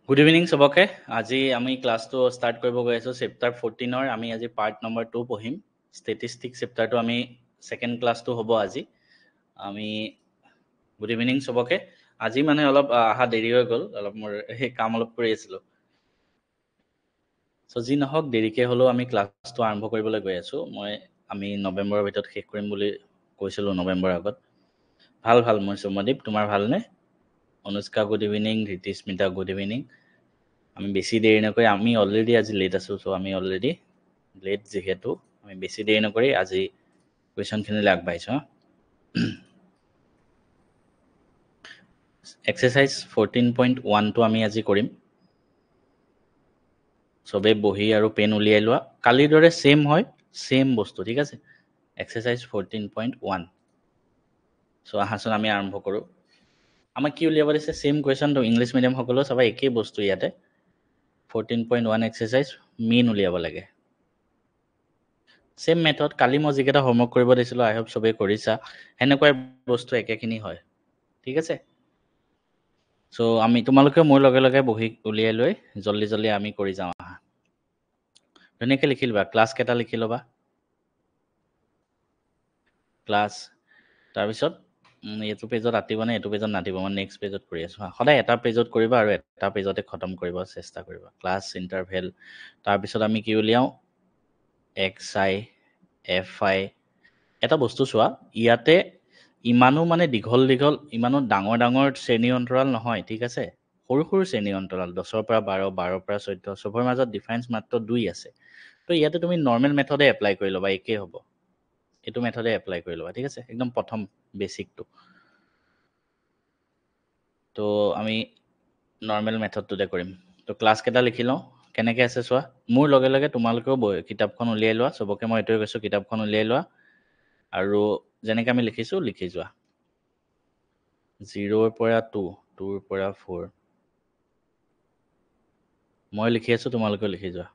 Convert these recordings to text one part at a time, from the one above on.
good evening সবকে আজি আমি ক্লাছটো ষ্টাৰ্ট কৰিব গৈ আছোঁ চেপ্টাৰ 14ৰ আমি আজি পাৰ্ট নম্বৰ 2 পঢ়িম ষ্টেটিষ্টিক্স চেপ্টাৰটো আমি সেকেন্ড ক্লাছটো হ'ব আজি আমি গুড ইভিনিং সবকে আজি মানে অলপ আহা দেৰি হৈ গ'ল অলপ মোৰ এই কাম অলপ কৰি আছিলোঁ সো যি নহওক দেৰিকে হ'লেও আমি ক্লাছটো আৰম্ভ কৰিবলৈ গৈ আছোঁ আমি নৱেম্বৰৰ ভিতৰত শেষ কৰিম বুলি কৈছিলোঁ নৱেম্বৰৰ আগত ভাল মই সৌম্যদীপ তোমাৰ ভালনে Anushka good evening Ritismita good evening আমি বেছি দেৰি নকৰি আমি অলৰেডি আজি লেট আছোঁ চ' আমি অলৰেডি লেট যিহেতু আমি বেছি দেৰি নকৰি আজি কুৱেশ্যনখিনিলৈ আগবাঢ়িছোঁ এক্সাৰচাইজ 14.1টো আমি আজি কৰিম চবে বহি আৰু পেন উলিয়াই লোৱা কালিৰ দৰে সেম হয় সেম বস্তু ঠিক আছে এক্সাৰচাইজ 14.1 চ' আহাচোন আমি আৰম্ভ কৰোঁ আমাক কি উলিয়াব দিছে সেম কুৱেশ্যনটো ইংলিছ মিডিয়াম সকলো সবাই একেই বস্তু ইয়াতে 14.1 এক্সাৰচাইজ মিন উলিয়াব লাগে সেম মেথড কালি মই যিকেইটা হোমৱৰ্ক কৰিব দিছিলোঁ আই হোপ চবেই কৰিছা সেনেকুৱাই বস্তু একেখিনি হয় ঠিক আছে চ' আমি তোমালোকে মোৰ লগে লগে বহি উলিয়াই লৈ জল্দি আমি কৰি যাওঁ আহা ধুনীয়াকৈ লিখি ল'বা ক্লাছ কেইটা লিখি ল'বা ক্লাছ তাৰপিছত এইটো পেজত আঁতিব নে এইটো পেজত নাতিব মই নেক্সট পেজত কৰি আছোঁ সদায় এটা পেজত কৰিবা আৰু এটা পেজতে খতম কৰিব চেষ্টা কৰিবা ক্লাছ ইণ্টাৰভেল তাৰপিছত আমি কি উলিয়াওঁ এক্স আই এফ আই এটা বস্তু চোৱা ইয়াতে ইমানো মানে দীঘল ইমানো ডাঙৰ শ্ৰেণী অন্তৰাল নহয় ঠিক আছে সৰু শ্ৰেণী অন্তৰাল 10ৰ পৰা 12 12ৰ পৰা 14 চবৰ মাজত ডিফাৰেঞ্চ মাত্ৰ 2 আছে তো ইয়াতে তুমি নৰ্মেল মেথডে এপ্লাই কৰি ল'বা একেই হ'ব এইটো মেথডে এপ্লাই কৰি ল'বা ঠিক আছে একদম প্ৰথম বেচিকটো তো আমি নৰ্মেল মেথডটোতে কৰিম তো ক্লাছ কেইটা লিখি লওঁ কেনেকৈ আছে চোৱা মোৰ লগে লগে তোমালোকেও কিতাপখন উলিয়াই লোৱা চবকে মই এইটোৱে কৈছোঁ কিতাপখন উলিয়াই লোৱা আৰু যেনেকৈ আমি লিখিছোঁ লিখি যোৱা 0ৰ পৰা 2 2ৰ পৰা 4 মই লিখি আছোঁ তোমালোকেও লিখি যোৱা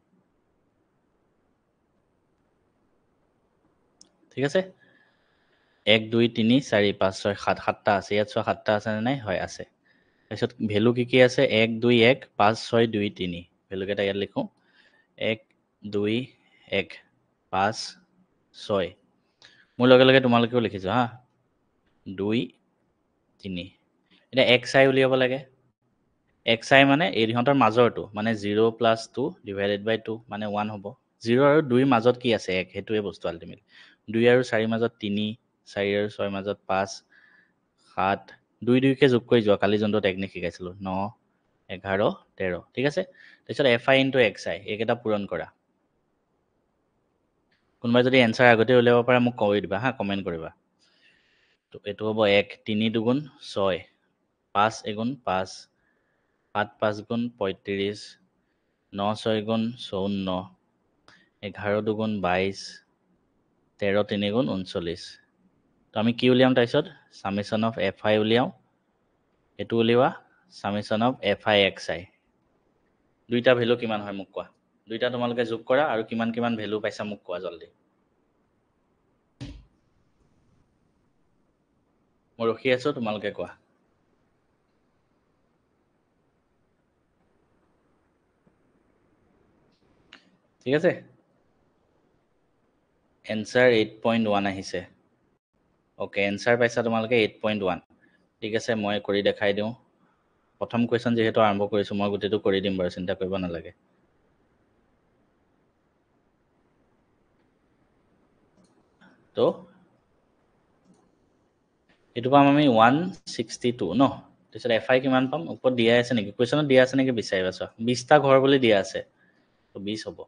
ঠিক আছে 1 2 3 4 5 6 7 7টা আছে ইয়াত চোৱা 7টা আছে নে নাই হয় আছে তাৰপিছত ভেলু কি আছে 1 2 1 5 6 2 3 ভেলুকেইটা ইয়াত লিখোঁ 1 2 1 5 6 মোৰ লগে লগে তোমালোকেও লিখিছো হা 2 3 এতিয়া এক্স আই উলিয়াব লাগে এক্স আই মানে ইহঁতৰ মাজৰটো মানে 0 + 2 ডিভাইডেড বাই 2 মানে 1 হ'ব 0 আৰু 2ৰ মাজত কি আছে 1 সেইটোৱে বস্তু আল্টিমেট 2 আৰু 4ৰ মাজত 3 4 আৰু 6ৰ মাজত 5 7 2 2কে যোগ কৰি যোৱা কালি যোনটো টেকনিক শিকাইছিলোঁ 9 11 13 ঠিক আছে তাৰপিছত এফ আই ইনটু এক্স আই এইকেইটা পূৰণ কৰা কোনোবাই যদি এনচাৰ আগতে উলিয়াব পাৰে মোক কৈ দিবা হা কমেণ্ট কৰিবা তো এইটো হ'ব 1 3 দুগুণ 6 5 এগুণ 5 7 5 গুণ 35 9 6 গুণ 54 11 দুগুণ 22 13 3 গুণ 39 তো আমি কি উলিয়াম তাৰপিছত সামেশ্যন অফ এফ আই উলিয়াওঁ এইটো উলিওৱা সামেশ্যন অফ এফ আই এক্স আই দুইটা ভেলু কিমান হয় মোক কোৱা দুইটা তোমালোকে যোগ কৰা আৰু কিমান ভেলু পাইছা মোক কোৱা জলদি মই ৰখি আছো তোমালোকে কোৱা ঠিক আছে এনসাৰ 8.1 আহিছে ওকে এনসাৰ পাইছা তোমালোকে 8.1 ঠিক আছে মই কৰি দেখাই দিওঁ প্ৰথম কোৱেশ্চন যেহেতু আৰম্ভ কৰিছো মই গোটেইটো কৰি দিম বাৰু চিন্তা কৰিব নালাগে তো এইটো পাম আমি 162 ন তাৰপিছত এফ আই কিমান পাম ওপৰত দিয়া আছে নেকি কুৱেশ্যনত দিয়া আছে নেকি বিচাৰিবা চোৱা 20টা ঘৰ বুলি দিয়া আছে তো 20 হ'ব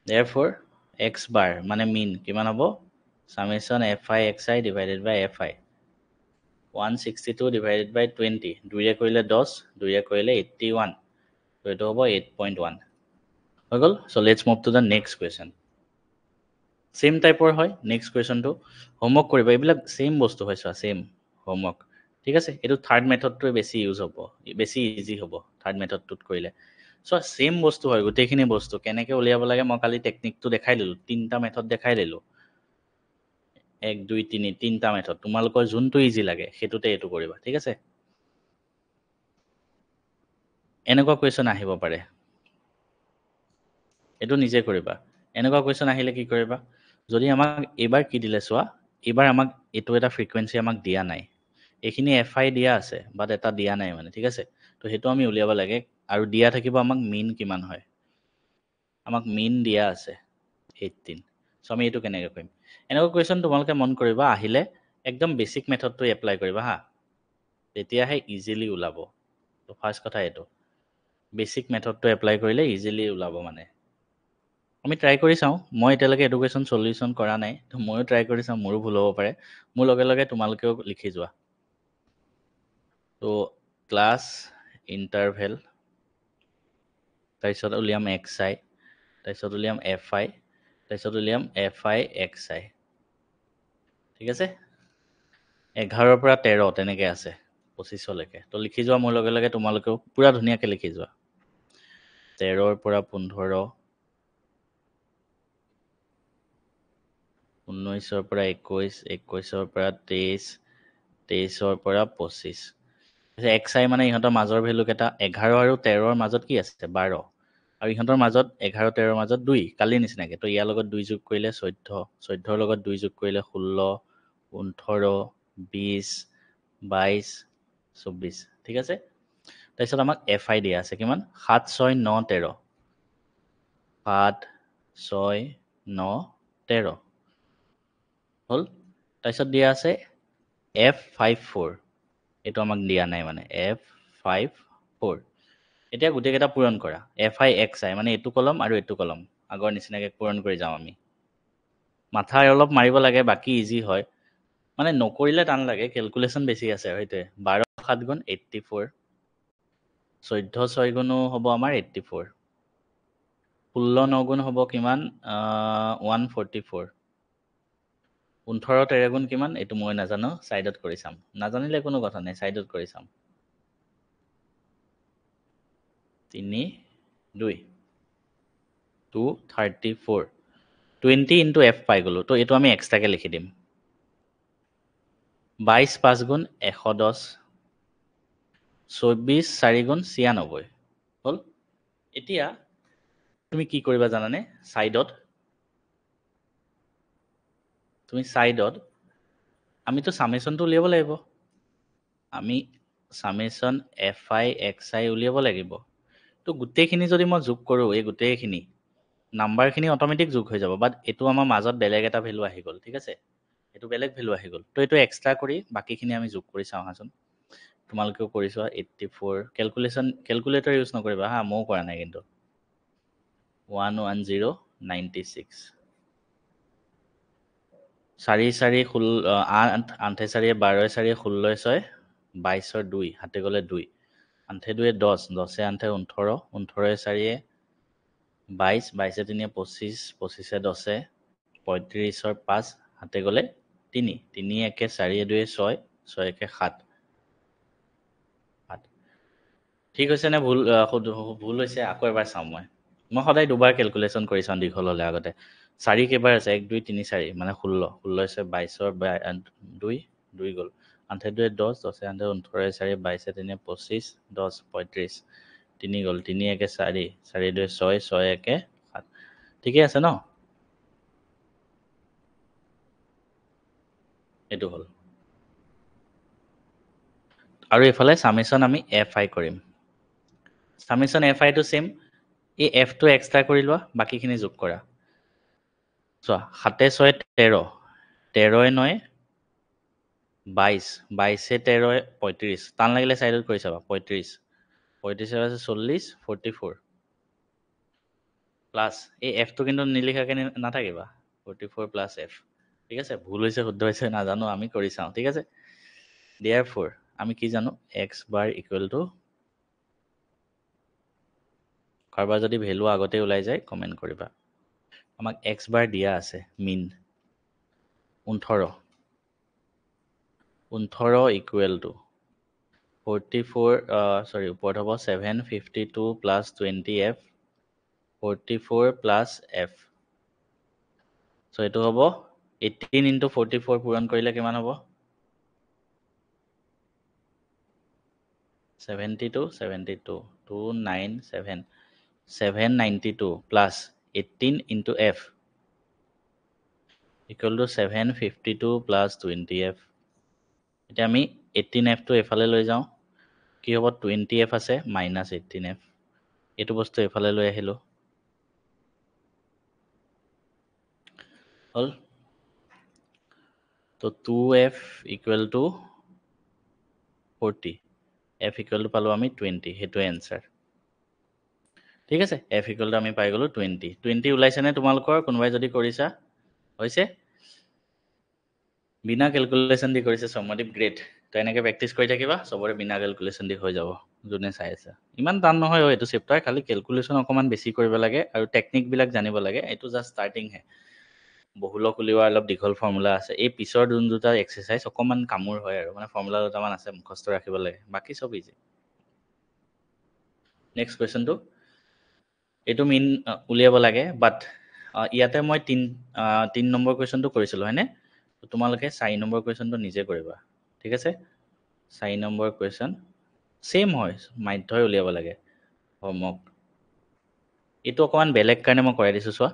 therefore x bar মানে মিন কিমান হ'ব summation fi xi divided by fi 162 divided by 20 দুইয়ে কৰিলে 10 দুইয়ে কৰিলে 81 তো এইটো হ'ব 8.1 হৈ গ'ল so let's move to the next question same টাইপৰ হয় নেক্সট কুৱেশ্যনটো হোমৱৰ্ক কৰিবা এইবিলাক সেম বস্তু হয় চোৱা সেম হোমৱৰ্ক ঠিক আছে এইটো থাৰ্ড মেথডটোৱে বেছি ইউজ হ'ব বেছি ইজি হ'ব থাৰ্ড মেথডটোত কৰিলে চোৱা সেম বস্তু হয় গোটেইখিনি বস্তু কেনেকৈ উলিয়াব লাগে মই কালি টেকনিকটো দেখাই দিলোঁ 3টা মেথড দেখাই দিলোঁ 1 2 3 3টা মেথড তোমালোকৰ যোনটো ইজি লাগে সেইটোতে এইটো কৰিবা ঠিক আছে এনেকুৱা কুৱেশ্যন আহিব পাৰে এইটো নিজে কৰিবা এনেকুৱা কুৱেশ্যন আহিলে কি কৰিবা যদি আমাক এবাৰ কি দিলে চোৱা এবাৰ আমাক এইটো এটা ফ্ৰিকুৱেন্সি আমাক দিয়া নাই এইখিনি এফআই দিয়া আছে বাট এটা দিয়া নাই মানে ঠিক আছে তো সেইটো আমি উলিয়াব লাগে আৰু দিয়া থাকিব আমাক মিন কিমান হয় আমাক মিন দিয়া আছে 18 সো আমি এইটো কেনেকৈ কৰিম এনেকুৱা কুৱেশ্যন তোমালোকে মন কৰিবা আহিলে একদম বেসিক মেথডটো এপ্লাই কৰিবা হা তেতিয়াহে ইজিলি ওলাব তো ফাৰ্স্ট কথা এইটো বেসিক মেথডটো এপ্লাই কৰিলে ইজিলি ওলাব মানে আমি ট্ৰাই কৰি চাওঁ মই এতিয়ালৈকে এডুকেশ্যন সলিউশ্যন কৰা নাই তো ময়ো ট্ৰাই কৰি চাওঁ মোৰো ভুল হ'ব পাৰে মোৰ লগে লগে তোমালোকেও লিখি যোৱা তো ক্লাছ ইণ্টাৰভেল তাৰপিছত উলিয়াম এক্স আই তাৰপিছত উলিয়াম এফ আই তাৰপিছত উলিয়াম এফ আই এক্স আই ঠিক আছে 11 পৰা 13 তেনেকৈ আছে 25লৈকে তো লিখি যোৱা মোৰ লগে লগে তোমালোকেও পুৰা ধুনীয়াকৈ লিখি যোৱা 13 পৰা 15 19 পৰা 21 21 পৰা 23 23 পৰা 25 এক্স আই মানে ইহঁতৰ মাজৰ ভেলু কেইটা 11 আৰু 13 মাজত কি আছে 12 আৰু ইহঁতৰ মাজত 11 13 মাজত 2 কালি নিচিনাকে তো ইয়াৰ লগত 2 যোগ কৰিলে 14 14ৰ লগত 2 যোগ কৰিলে 16 18 20 22 24 ঠিক আছে তাৰপিছত আমাক এফ আই দিয়া আছে কিমান 7 6 9 13 7 6 9 13 হ'ল তাৰপিছত দিয়া আছে F54 এইটো আমাক দিয়া নাই মানে F54 এতিয়া গোটেইকেইটা পূৰণ কৰা FIXI মানে এইটো কলম আৰু এইটো কলম আগৰ নিচিনাকৈ পূৰণ কৰি যাওঁ আমি মাথা অলপ মাৰিব লাগে বাকী ইজি হয় মানে নকৰিলে টান লাগে কেলকুলেশ্যন বেছি আছে আৰু সেইটোৱে 12 7 গুণ 84 14 6 গুণো হ'ব আমাৰ 84 16 9 গুণ হ'ব কিমান 144 18 13 গুণ কিমান এইটো মই নাজানো সাইডত কৰি চাম নাজানিলে কোনো কথা নাই সাইডত কৰি চাম 3 2 234 20 ইনটু f পাই গলো তো এইটো আমি এক্সট্ৰাকে লিখি দিম 22 5 গুণ 110 24 4 গুণ 96 হ'ল এতিয়া তুমি কি কৰিবা জানানে সাইডত তুমি সাইডত আমিতো সামেশনটো উলিয়াব লাগিব আমি সামেশন এফ আই এক্স আই উলিয়াব লাগিব তো গোটেইখিনি যদি মই যোগ কৰোঁ এই গোটেইখিনি নাম্বাৰখিনি অট'মেটিক যোগ হৈ যাব বাট এইটো আমাৰ মাজত বেলেগ এটা ভেলু আহি গ'ল ঠিক আছে এইটো বেলেগ ভেলু আহি গ'ল তো এইটো এক্সট্ৰা কৰি বাকীখিনি আমি যোগ কৰি চাওঁ আহাচোন তোমালোকেও কৰি চোৱা 84 কেলকুলেটৰ ইউজ নকৰিবা হা ময়ো কৰা নাই কিন্তু 11096 4 4 8 8 4 12 4 16 6 22 2 হাতে গ'লে 2 8 2 10 10 8 18 18 4 22 22 3 25 25 10 35 5 হাতে গ'লে 3 3 1 4 2 6 6 1 7 ঠিক হৈছে নে ভুল ভুল হৈছে আকৌ এবাৰ চাওঁ মই সদায় দুবাৰ কেলকুলেশ্যন কৰি চাওঁ দীঘল হ'লে আগতে 4 কেইবাৰ আছে 1 2 3 4 মানে 16 16 22 2 2 গ'ল 8 2 10 10 8 18 4 22 3 25 10 35 3 গ'ল 3 1 4 4 2 6 6 1 7 ঠিকে আছে ন এইটো হ'ল আৰু এইফালে সামেশন আমি এফ আই কৰিম সামেশন এফ আইটো সেম এই এফটো এক্সট্ৰা কৰি লোৱা বাকীখিনি যোগ কৰা চোৱা 7 6 13 13 9 22 22 13 35 টান লাগিলে সাইডত কৰি চাবা 35 35 আছে 40 44 প্লাছ এই এফটো কিন্তু নিলিখাকে নাথাকিবা 44 প্লাছ এফ ঠিক আছে ভুল হৈছে শুদ্ধ হৈছে নাজানো আমি কৰি চাওঁ ঠিক আছে therefore আমি কি জানো x bar equal to কাৰোবাৰ যদি ভেলু আগতে ওলাই যায় কমেন্ট কৰিবা আমাক x bar দিয়া আছে মিন 18 equal to 44 sorry ওপৰত হ'ব 752 plus 20f 44 plus f so এইটো হ'ব 18 into 44 পূৰণ কৰিলে কিমান হ'ব 72 72 297 792 plus 18 into f equal to 752 plus 20f এতিয়া আমি 18f টো এফালে লৈ যাওঁ কি হ'ব 20f আছে minus 18f এইটো বস্তু এফালে লৈ আহিলো হল তো 2f equal to 40 f equal to পালো আমি 20 হেতু आंसर ঠিক আছে f equal to আমি পাই গলো 20 20 ওলাইছে নে তোমালোকৰ কোনবাই যদি কৰিছা হৈছে বিনা ক্যালকুলেশন দি কৰিছে সমদীপ গ্ৰেট তো এনেকে প্ৰেক্টিস কৰি থাকিবা সবৰে বিনা ক্যালকুলেশন দি হৈ যাব যোনে চাই আছে ইমান টান নহয় এইটো চেপ্টাৰ খালি ক্যালকুলেশন অকমান বেছি কৰিব লাগে আৰু টেকনিক বিলাক জানিব লাগে এইটো জাস্ট স্টাৰ্টিং হে বহুলক উলিওৱা অলপ দীঘল ফৰ্মুলা আছে এই পিছৰ যোন দুটা এক্সাৰসাইজ অকমান কামুৰ হয় আৰু মানে ফৰ্মুলা দুটামান আছে মুখস্থ ৰাখিব লাগে বাকি সব ইজি নেক্সট কোৱেশ্চনটো এইটো মিন উলিয়াব লাগে বাট ইয়াতে মই 3 নম্বৰ কোৱেশ্চনটো কৰিছিলো হয়নে তোমালোকে 4 নম্বৰ কোৱেশ্চনটো নিজে কৰিবা ঠিক আছে 4 নম্বৰ কোৱেশ্চন সেম হয় মাধ্যই উলিয়াব লাগে হোমৱৰ্ক এইটো অকমান বেলেগ কাৰণে মই কৰাই দিছো চোৱা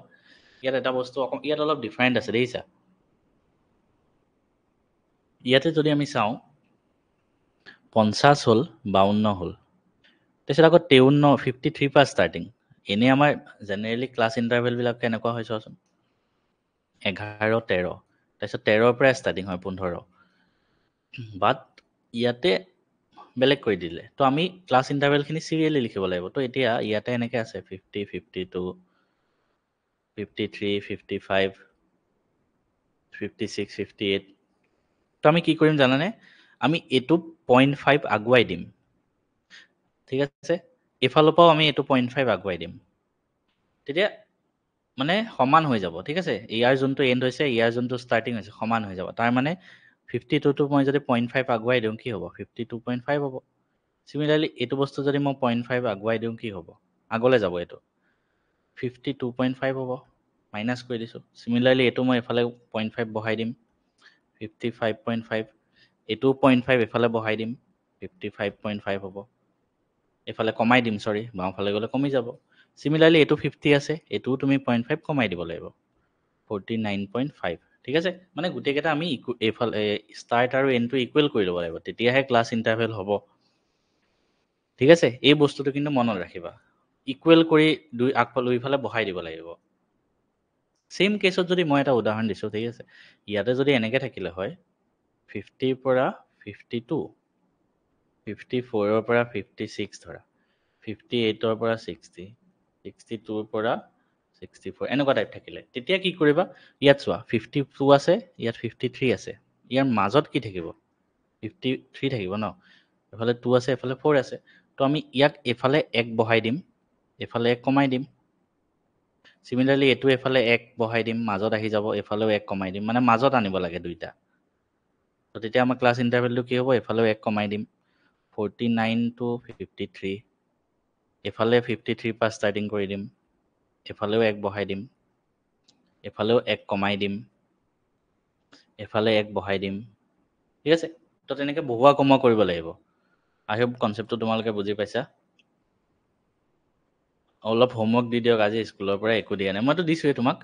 ইয়াত এটা বস্তু ইয়াত অলপ ডিফাৰেন্ট আছে দেখিছা ইয়াতে যদি আমি চাওঁ 50 হল 52 হল তাৰপিছত আকৌ 53 53 পা ষ্টাৰ্টিং এনে আমাৰ জেনেৰেলি ক্লাছ ইন্টাৰভেল বিলাক কেনেকুৱা হয় চোৱাচোন 11 13 তাৰপিছত 13 ৰ পৰা ষ্টাৰ্টিং হয় 15 বাট ইয়াতে বেলেগ কৰি দিলে তো আমি ক্লাছ ইন্টাৰভেল খিনি সিৰিয়ালি লিখিব লাগিব তো এতিয়া ইয়াতে এনেকে আছে 50 52 53 55 56 58 তো আমি কি কৰিম জানানে আমি এটো 0.5 আগুৱাই দিম ঠিক আছে এফালৰ পৰাও আমি এটো 0.5 আগুৱাই দিম তেতিয়া মানে সমান হৈ যাব ঠিক আছে ইয়াৰ যোনটো এন্ড হৈছে ইয়াৰ যোনটো ষ্টাৰ্টিং হৈছে সমান হৈ যাব তাৰ মানে 52 টো মই যদি 0.5 আগুৱাই দিওঁ কি হ'ব 52.5 হ'ব সিমিলাৰলি এটো বস্তু যদি মই 0.5 আগুৱাই দিওঁ কি হ'ব আগলে যাব এটো 52.5 হ'ব মাইনাস কৰি দিছো সিমিলাৰলি এটো মই এফালে 0.5 বহাই দিম 55.5 এটো 0.5 এফালে বহাই দিম 55.5 হ'ব এফালে কমাই দিম সৰি বাওঁফালে গলে কমি যাব সিমিলাৰলি এটো 50 আছে এটো তুমি 0.5 কমাই দিব লাগিব 49.5 ঠিক আছে মানে গুটেকেটা আমি এফালে স্টার্ট আৰু এন্ড টো ইকুৱেল কৰি লব লাগিব তেতিয়াহে ক্লাছ ইন্টাৰভেল হ'ব ঠিক আছে এই বস্তুটো কিন্তু মনত ৰাখিবা ইকুৱেল কৰি দুই আগফালে দুইফালে বহাই দিব লাগিব সেম কেছত যদি মই এটা উদাহৰণ দিছো ঠিক আছে ইয়াতে যদি এনেকে থাকিলে হয় 50 ৰ পৰা 52 54 ৰ পৰা 56 ধৰা 58 ৰ পৰা 60 62 ৰ পৰা 64 এনেকুৱা টাইপ থাকিলে তেতিয়া কি কৰিবা ইয়াত চোৱা 52 আছে ইয়াত 53 আছে ইয়াৰ মাজত কি থাকিব 53 থাকিব ন এফালে 2 আছে এফালে 4 আছে তো আমি ইয়াক এফালে 1 বহাই দিম এফালে 1 কমাই দিম সিমিলাৰলি এটো এফালে 1 বহাই দিম মাজত আহি যাব এফালেও 1 কমাই দিম মানে মাজত আনিব লাগে দুইটা তো তেতিয়া আমাৰ ক্লাছ ইন্টাৰভেলটো কি হ'ব এফালেও 1 কমাই দিম 49 to 53 এফালে 53 পা ষ্টাৰ্টিং কৰি দিম এফালেও 1 বহাই দিম এফালেও 1 কমাই দিম এফালে 1 বহাই দিম ঠিক আছে তো তেনেকে বহুৱা কমোৱা কৰিব লাগিব আই হোপ কনসেপ্টটো তোমালোকে বুজি পাইছা অলপ হোমৱৰ্ক দি দিয়ক আজি স্কুলৰ পৰা একো দিয়া নাই মইতো দিছোৱে তোমাক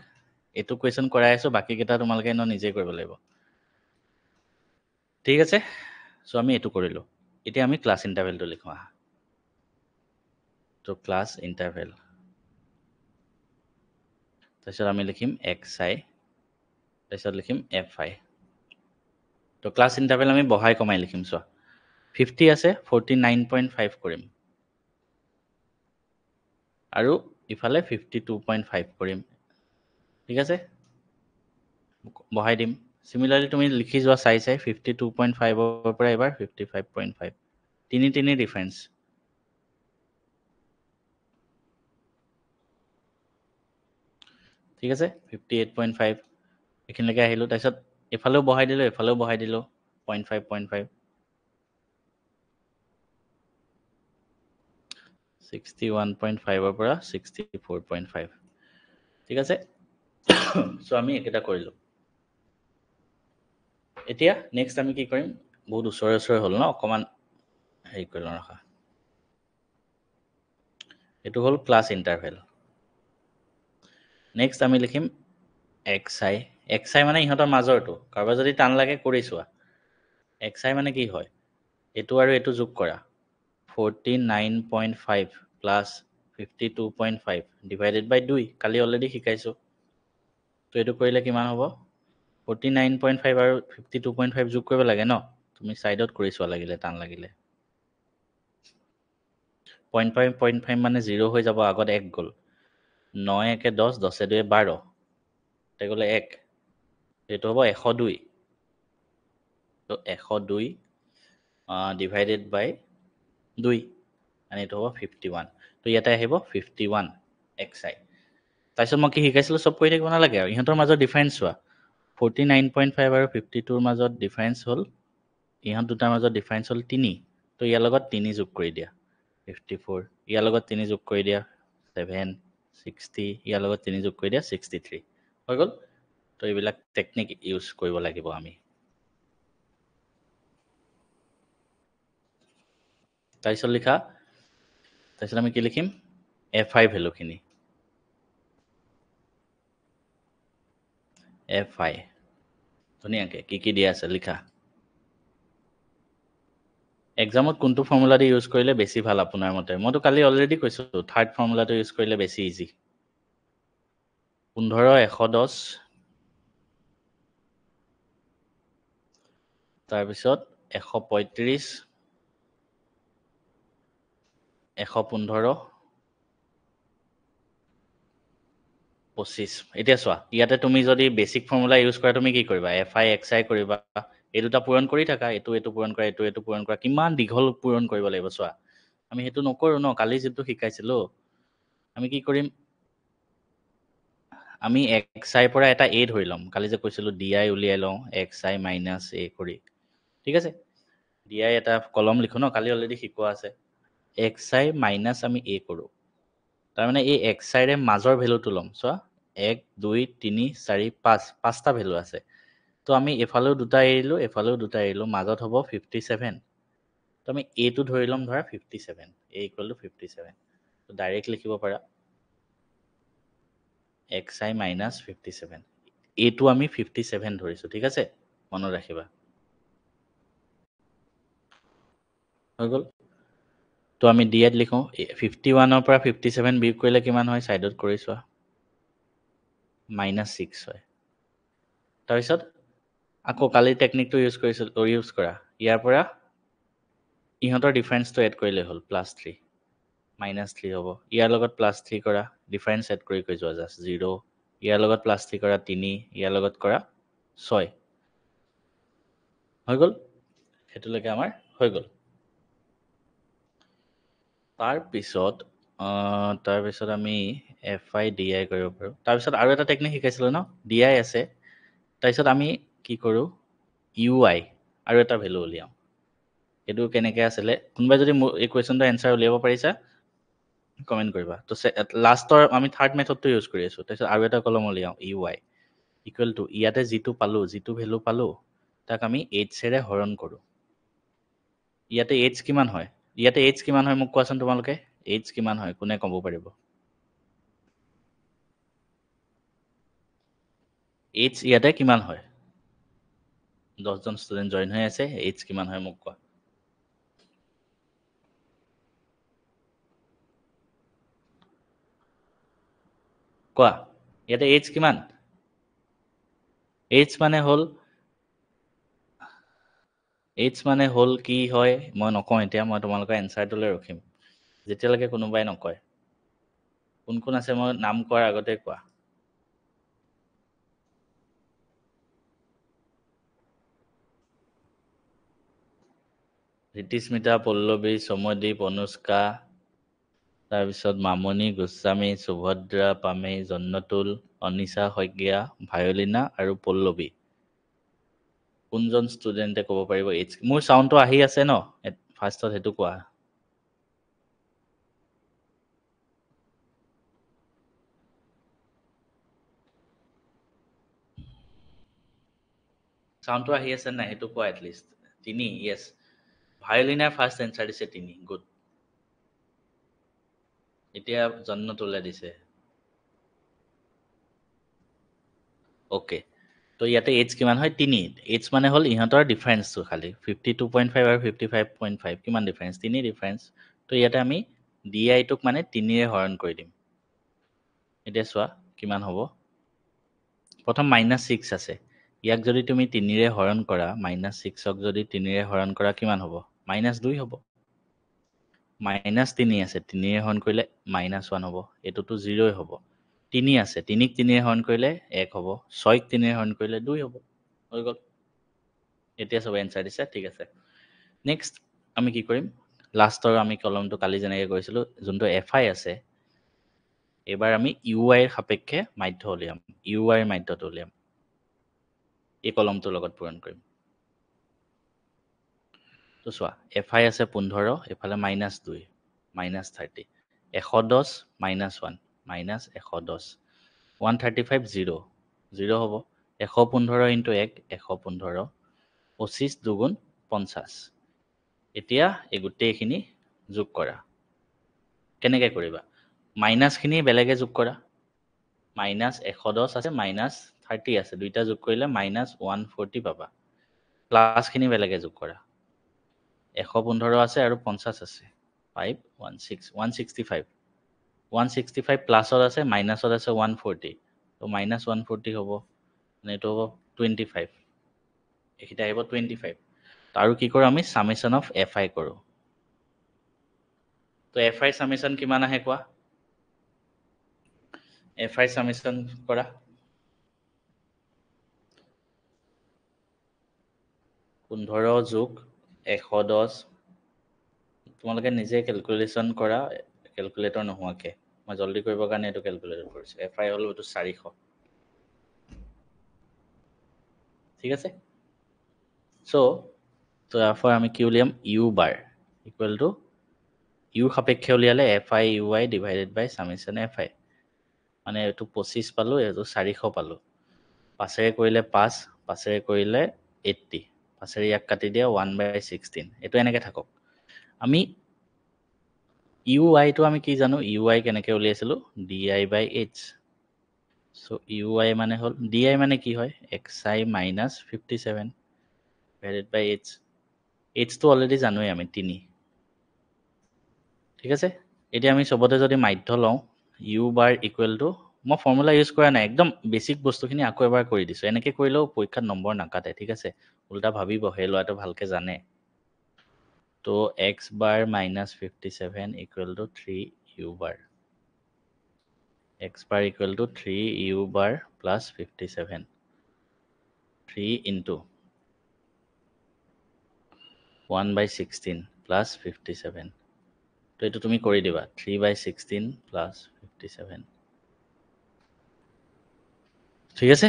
এইটো কুৱেশ্যন কৰাই আছো বাকি কেইটা তোমালোকে নিজে কৰিব লাগিব ঠিক আছে সো আমি এইটো কৰিলো এতিয়া আমি ক্লাছ ইন্টাৰভেলটো লিখো আহা তো ক্লাছ ইন্টাৰভেল তাৰপিছত আমি লিখিম xi তাৰপিছত লিখিম fi তো ক্লাছ ইন্টাৰভেল আমি বহাই কমাই লিখিম চোৱা 50 আছে 49.5 কৰিম আৰু ইফালে 52.5 কৰিম ঠিক আছে বহাই দিম সিমিলাৰলি তুমি লিখি যোৱা চাই 52.5 ৰ পৰা এবাৰ 55.5 তিনি ডিফাৰেন্স ঠিক আছে 58.5 এখিনলৈকে আহিলো তাৰপিছত এফালেও বহাই দিলো এফালেও বহাই দিলো 0.5 61.5 ৰ পৰা 64.5 ঠিক আছে সো আমি একেটা কৰিলো এতিয়া নেক্সট আমি কি কৰিম বহুত ওচৰে হ'ল ন অকমান হেৰি কৰি লওঁ ৰাখা এটো হল ক্লাস ইন্টাৰভেল নেক্সট আমি লিখিম xi মানে ইহঁতৰ মাজৰটো কাৰোবাৰ যদি টান লাগে কৰি চোৱা xi মানে কি হয় এটো আৰু এটো যোগ কৰা 49.5 প্লাস 52.5 ডিভাইডেড বাই 2 কালি অলৰেডি শিকাইছো তো এটো কৰিলে কিমান হ'ব 49.5 আৰু 52.5 যোগ কৰিব লাগে ন তুমি সাইডত কৰি চোৱা লাগিলে টান লাগিলে 0.5 মানে 0 হৈ যাব আগত 1 গল 9 একে 10 10 এ 2 12 তে গলে 1 এটো হ'ব 102 তো 102 ডিভাইডেড বাই 2 and এটো হ'ব 51 তো ইয়াতে আহিব 51 xi তাৰপিছত মই কি শিকাইছিলো সব কৰি থাকিব নালাগে আৰু ইহঁতৰ মাজৰ ডিফাৰেন্স চোৱা 49.5 আৰু 52 ৰ মাজত ডিফাৰেন্স হ'ল ইহঁত দুটাৰ মাজত ডিফাৰেন্স হ'ল 3 তো ইয়াৰ লগত 3 যোগ কৰি দিয়া 54 ইয়াৰ লগত 3 যোগ কৰি দিয়া 7 60 ইয়াৰ লগত 3 যোগ কৰি দিয়া 63 হৈ গ'ল তো এইবিলাক টেকনিক ইউজ কৰিব লাগিব আমি তাৰপিছত লিখা তাৰপিছত আমি কি লিখিম fi ভ্যালুখিনি fi ধুনীয়াকে কি দিয়া আছে লিখা এক্সামত কোনটো ফৰ্মুলা দি ইউজ কৰিলে বেছি ভাল আপোনাৰ মতে মইতো কালি অলৰেডি কৈছো থাৰ্ড ফৰ্মুলাটো ইউজ কৰিলে বেছি ইজি 15 110 তাৰপিছত 135 115 25 এতিয়া চোৱা ইয়াতে তুমি যদি বেসিক ফৰ্মুলা ইউজ কৰা তুমি কি কৰিবা fi xi কৰিবা এই দুটা পূৰণ কৰি থাকা এটো পূৰণ কৰা এটো পূৰণ কৰা কিমান দীঘল পূৰণ কৰিব লাগিব চোৱা আমি হেতু নকৰো ন কালি যেটো শিকাইছিলো আমি কি কৰিম আমি xi পৰা এটা a ধৰি লম কালি যে কৈছিলো di উলিয়াই লওঁ xi - a কৰি ঠিক আছে di এটা কলম লিখো ন কালি অলৰেডি শিকোৱা আছে xi মাইনাস আমি a কৰো তাৰ মানে এই xi ৰে মাজৰ ভ্যালুটো লম চোৱা 1 2 3 4 5 পাঁচটা ভ্যালু আছে তো আমি এফালেও দুটা এৰিলো এফালেও দুটা এৰিলো মাজত হ'ব 57 তো আমি a টো ধৰি লম ধৰা 57 a = 57 তো ডাইৰেক্ট লিখিব পাৰা xi - 57 a টো আমি 57 ধৰিছো ঠিক আছে মনত ৰাখিবা হৈ গল তো আমি ডিএড লিখো 51 ৰ পৰা 57 বিয়োগ কৰিলে কিমান হয় সাইডত কৰি চোৱা -6 হয় তাৰপিছত আকৌ কালি টেকনিকটো ইউজ কৰিছিল ইউজ কৰা ইয়াৰ পৰা ইহঁতৰ ডিফাৰেন্সটো এড কৰিলে হ'ল +3 -3 হ'ব ইয়াৰ লগত +3 কৰা ডিফাৰেন্স এড কৰি যোৱা জাস্ট 0 ইয়াৰ লগত +3 কৰা 3 ইয়াৰ লগত কৰা 6 হৈ গল হেতুলৈকে আমাৰ হৈ গল তাৰপিছত আমি fi di কৰিব পাৰো তাৰপিছত আৰু এটা টেকনিক শিকাইছিলো ন di আছে তাৰপিছত আমি কি কৰো ui আৰু এটা ভ্যালু উলিয়াও এটো কেনেকৈ আছিলে কোনবাই যদি এই কোৱেশ্চনটো এনসাৰ উলিয়াব পাৰিছা কমেন্ট কৰিবা তো লাষ্টৰ আমি থাৰ্ড মেথডটো ইউজ কৰি আছো তাৰপিছত আৰু এটা কলম উলিয়াও ui ইকুৱেল টু ইয়াতে যিটো পালো যিটো ভ্যালু পালো তাক আমি h ৰে হৰণ কৰো ইয়াতে h কিমান হয় ইয়াতে h কিমান হয় মোক কোৱাচোন তোমালোকে h কিমান হয় কোনে ক'ব পাৰিব h ইয়াতে কিমান হয় 10 জন ষ্টুডেন্ট জয়েন হৈ আছে h কিমান হয় মোক কোৱা কোৱা ইয়াতে h কিমান h মানে হল কি হয় মই নকওঁ এতিয়া মই তোমালোকৰ এনসাৰটোলৈ ৰখিম যেতিয়ালৈকে কোনোবাই নকয় কোন কোন আছে মই নাম কোৱাৰ আগতে কোৱা ৰীতিস্মিতা পল্লৱী সমদ্বীপ অনুষ্কা তাৰপিছত মামনি গোস্বামী সুভদ্ৰা পামে জন্নতুল অনিশা শইকীয়া ভায়লিনা আৰু পল্লৱী কোনজন ষ্টুডেণ্টে ক'ব পাৰিব এইচ মোৰ সাউণ্ডটো আহি আছে ন ফাৰ্ষ্টত হেতু কোৱা সাউণ্ডটো আহি আছে নাই হেতু কোৱা এটলিষ্ট 3 ইয়েস ভায়োলিনাৰ ফাৰ্ষ্ট এনসাৰ দিছে 3 গুড এতিয়া জন্ম তোলে দিছে ওকে তো ইয়াতে এইচ কিমান হয় 3 এইচ মানে হ'ল ইহঁতৰ ডিফাৰেন্সটো খালি 52.5 আৰু 55.5 কিমান ডিফাৰেন্স 3 ডিফাৰেন্স তো ইয়াতে আমি DI টোক মানে 3 ৰে হৰণ কৰি দিম এতিয়া চোৱা কিমান হ'ব প্ৰথম -6 আছে ইয়াক যদি তুমি 3 ৰে হৰণ কৰা -6ক যদি 3 ৰে হৰণ কৰা কিমান হ'ব -2 হ'ব -3 আছে 3 ৰে হৰণ কৰিলে -1 হ'ব এইটোতো 0ই হ'ব 3 আছে 3ক 3 ৰে হৰণ কৰিলে 1 হ'ব 6ক 3 ৰে হৰণ কৰিলে 2 হ'ব হৈ গ'ল এতিয়া সব এনসাৰ দিছে ঠিক আছে নেক্সট আমি কি কৰিম লাষ্টৰ আমি কলমটো কালি যেনেকৈ কৰিছিলোঁ যোনটো FI আছে এবাৰ আমি UI ৰ সাপেক্ষে মাধ্য উলিয়াম UI ৰ মাধ্যটো উলিয়াম এই কলমটোৰ লগত পূৰণ কৰিম তো চোৱা FI আছে 15 এফালে -2 -30 110 -1 -110 135 0 0 হ'ব 115 ইনটু 1 115 25 দুগুণ 50 এতিয়া এই গোটেইখিনি যোগ কৰা কেনেকৈ কৰিবা মাইনাছখিনি বেলেগে যোগ কৰা -110 আছে -30 আছে দুইটা যোগ কৰিলে -140 পাবা প্লাছখিনি বেলেগে যোগ কৰা 115 আছে আৰু 50 আছে 165 165 প্লাছত আছে মাইনাছত আছে 140 তো -140 হ'ব এইটো হ'ব 25 এইকেইটা আহিব 25 আৰু কি কৰোঁ আমি সামেশ্যন অফ FI কৰোঁ তো FI সামেশ্যন কিমান আহে কোৱা FI সামেশ্যন কৰা 15 যোগ 110 তোমালোকে নিজে কেলকুলেশ্যন কৰা কেলকুলেটৰ নোহোৱাকৈ মই জল্দি কৰিবৰ কাৰণে এইটো কেলকুলেটৰ কৰিছোঁ FI হ'ল এইটো 400 ঠিক আছে তো therefore আমি কি উলিয়াম U bar equal to U সাপেক্ষে উলিয়ালে FI UI ডিভাইডেড বাই সামেশ্যন FI মানে এইটো 25 পালোঁ এইটো 400 পালোঁ 5ৰে কৰিলে 5 5ৰে কৰিলে 80 5ৰে ইয়াক কাটি দিয়া 1/16 এইটো এনেকৈ থাকক আমি UI টো আমি কি জানো UI কেনেকৈ উলিয়াইছিলোঁ DI বাই H so UI মানে হ'ল DI মানে কি হয় XI minus 57 divided by H H টো অলৰেডি জানোৱেই আমি 3 ঠিক আছে এতিয়া আমি সবতে যদি মাধ্য লওঁ U বাৰ ইকুৱেল টু মই ফৰ্মুলা ইউজ কৰা নাই একদম বেছিক বস্তুখিনি আকৌ এবাৰ কৰি দিছোঁ এনেকৈ কৰিলেও পৰীক্ষাত নম্বৰ নাকাটে ঠিক আছে উল্টা ভাবিব সেই ল'ৰাটো ভালকৈ জানে তো X bar -57 equal to 3 U bar X bar equal to 3 U bar plus 57 3 into 1/16 plus 57 তো এইটো তুমি কৰি দিবা 3/16 plus 57 ঠিক আছে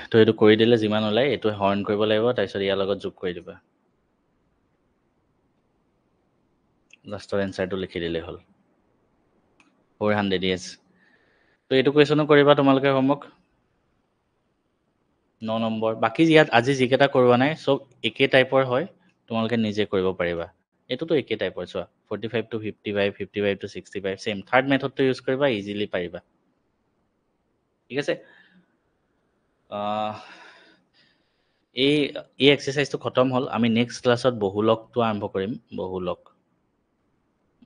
তো এইটো কৰি দিলে যিমান ওলাই এইটো হৰণ কৰিব লাগিব তাৰপিছত ইয়াৰ লগত যোগ কৰি দিবা লাষ্টৰ এনসাৰটো লিখি দিলে হ'ল 400 yes তো এইটো কুৱেশ্যনো কৰিবা তোমালোকে হোমৱৰ্ক 9 নম্বৰ বাকী ইয়াত আজি যিকেইটা কৰোৱা নাই চব একে টাইপৰ হয় তোমালোকে নিজে কৰিব পাৰিবা এইটোতো একে টাইপৰ চোৱা 45 to 55 55 to 65 same third মেথডটো use কৰিবা ইজিলি পাৰিবা ঠিক আছে এই এক্সাৰচাইজটো খতম হ'ল আমি নেক্সট ক্লাছত বহুলকটো আৰম্ভ কৰিম বহুলক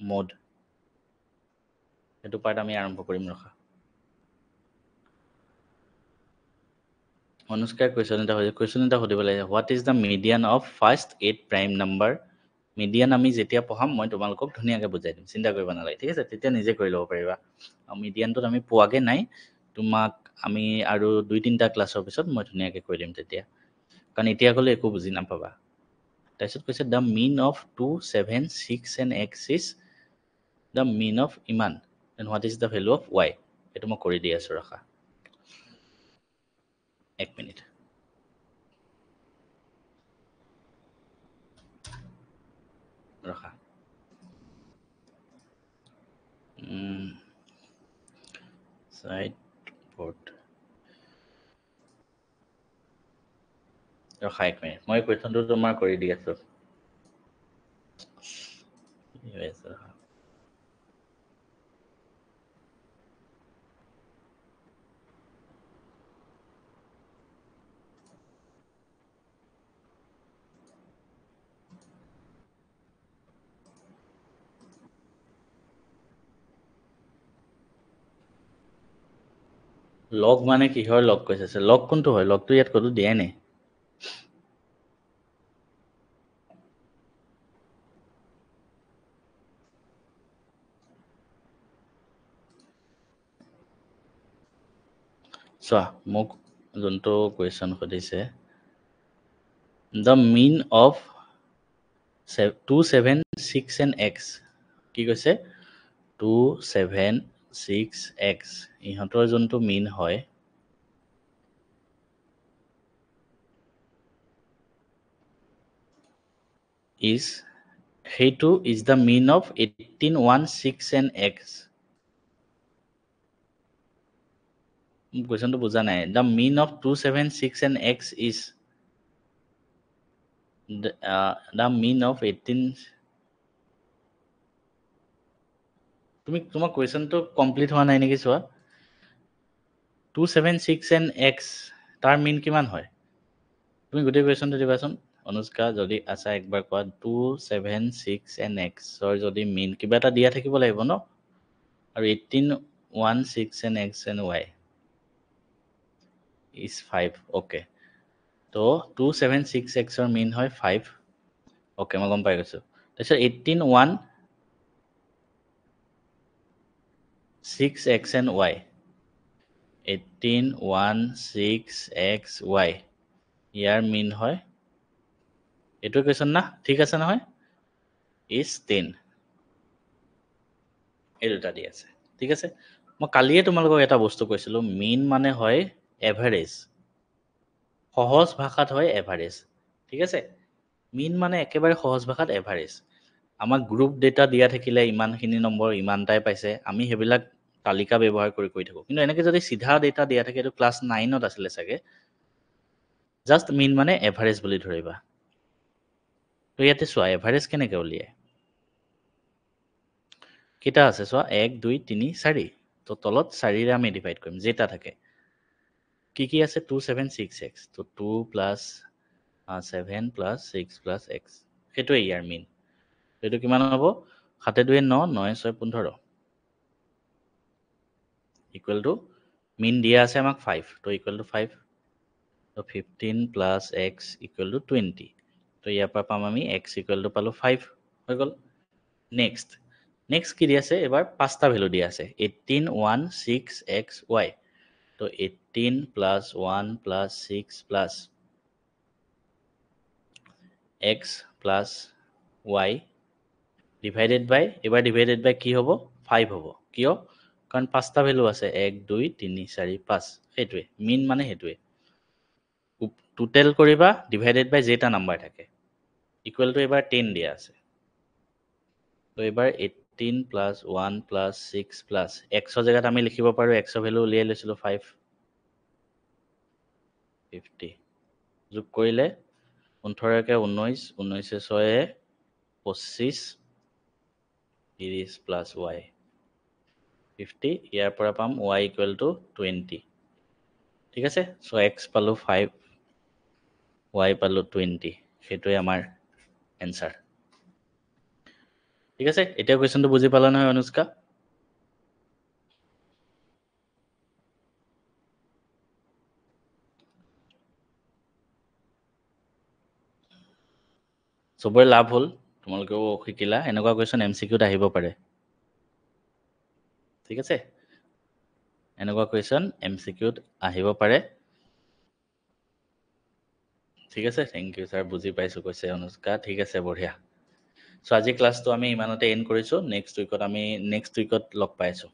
মোড সেইটো পাৰ্ট আমি আৰম্ভ কৰিম ৰখা অনুষ্কাৰ কুৱেশ্যন এটা সুধিব লাগে what is the median of first 8 prime number median আমি যেতিয়া পঢ়াম মই তোমালোকক ধুনীয়াকৈ বুজাই দিম চিন্তা কৰিব নালাগে ঠিক আছে তেতিয়া নিজে কৰি ল'ব পাৰিবা মিডিয়ানটোত আমি পোৱাগৈ নাই তোমাক আমি আৰু 2-3টা ক্লাছৰ পিছত মই ধুনীয়াকৈ কৈ দিম তেতিয়া কাৰণ এতিয়া ক'লে একো বুজি নাপাবা তাৰপিছত কৈছে the mean of 2 7 6 and x is the mean of ইমান then what is the value of y এইটো মই কৰি দি আছোঁ ৰখা 1 মিনিট ৰখা সাইড বোৰ্ড ৰখা 1 মিনিট মই কুৱেশ্যনটো তোমাৰ কৰি দি আছোঁ লগ মানে কিহৰ লগ কৈছে লগ কোনটো হয় লগটো ইয়াত কতো দিয়াই নাই চোৱা মোক যোনটো কুৱেশ্যন সুধিছে the mean of 2 7 6 and x কি কৈছে 2 7 6 x ইহঁতৰ যোনটো mean হয় is সেইটো is the mean of 18 1 6 and x কুৱেশ্যনটো বুজা নাই the mean of 2 7 6 and x is the mean of 18 তুমি তোমাৰ কুৱেশ্যনটো কমপ্লিট হোৱা নাই নেকি চোৱা 2 7 6 and x তাৰ mean কিমান হয় তুমি গোটেই কুৱেশ্যনটো দিবাচোন অনুষ্কা যদি আছা একবাৰ কোৱা 2 7 6 and x ৰ যদি mean কিবা এটা দিয়া থাকিব লাগিব ন আৰু 18 1 6 and x and y is 5 okay তো 2 7 6 x ৰ mean হয় 5 okay মই গম পাই গৈছো তাৰপিছত 18 1 6 x and y 18 1 6 x y year mean হয় এইটো কুৱেশ্যন না ঠিক আছে নহয় is 10 এই দুটা দি আছে ঠিক আছে মই কালিয়ে তোমালোকক এটা বস্তু কৈছিলো mean মানে হয় এভাৰেজ সহজ ভাষাত হয় এভাৰেজ ঠিক আছে mean মানে একেবাৰে সহজ ভাষাত এভাৰেজ আমাক গ্ৰুপ ডেটা দিয়া থাকিলে ইমানখিনি নম্বৰ ইমানটাই পাইছে আমি সেইবিলাক তালিকা ব্যৱহাৰ কৰি থাকোঁ কিন্তু এনেকৈ যদি চিধা ডেটা দিয়া থাকে এইটো ক্লাছ 9ত আছিলে চাগে জাষ্ট mean মানে এভাৰেজ বুলি ধৰিবা তো ইয়াতে চোৱা এভাৰেজ কেনেকৈ উলিয়ায় কেইটা আছে চোৱা 1 2 3 4 তো তলত 4ৰে আমি ডিভাইড কৰিম যেটা থাকে কি আছে 2 7 6 x তো 2 প্লাছ 7 প্লাছ 6 প্লাছ x সেইটোৱে ইয়াৰ mean এইটো কিমান হ'ব 7 2 9 9 6 15 ইকুৱেল টু mean দিয়া আছে আমাক 5 তো ইকুৱেল টু 5 তো 15 প্লাছ x ইকুৱেল টু 20 তো ইয়াৰ পৰা পাম আমি x ইকুৱেল টু পালোঁ 5 হৈ গ'ল নেক্সট কি দিয়া আছে এবাৰ পাঁচটা ভেলু দিয়া আছে 18 1 6 x y তো 18 plus 1 plus 6 plus x plus y divided by এবাৰ ডিভাইডেড বাই কি হ'ব 5 হ'ব কিয় কাৰণ পাঁচটা ভেলু আছে 1 2 3 4 5 সেইটোৱে mean মানে সেইটোৱে টোটেল কৰিবা ডিভাইডেড বাই যেটা নাম্বাৰ থাকে ইকুৱেল টু এবাৰ 10 দিয়া আছে তো এবাৰ 18 প্লাছ 1 প্লাছ 6 প্লাছ এক্সৰ জেগাত আমি লিখিব পাৰোঁ এক্সৰ ভেলু উলিয়াই লৈছিলোঁ 5 50 যোগ কৰিলে 18 কে 19 19 6 25 30 প্লাছ y 50 ইয়াৰ পৰা পাম y ইকুৱেল টু 20 ঠিক আছে চ' x পালোঁ 5 y পালোঁ 20 সেইটোৱে আমাৰ এনচাৰ ঠিক আছে এতিয়া কুৱেশ্যনটো বুজি পালা নহয় অনুষ্কা চবৰে লাভ হ'ল তোমালোকেও শিকিলা এনেকুৱা কুৱেশ্যন MCQত আহিব পাৰে ঠিক আছে এনেকুৱা কুৱেশ্যন MCQত আহিব পাৰে ঠিক আছে থেংক ইউ ছাৰ বুজি পাইছোঁ কৈছে অনুষ্কা ঠিক আছে বঢ়িয়া চ' আজি ক্লাছটো আমি ইমানতে এণ্ড কৰিছোঁ নেক্সট উইকত লগ পাই আছোঁ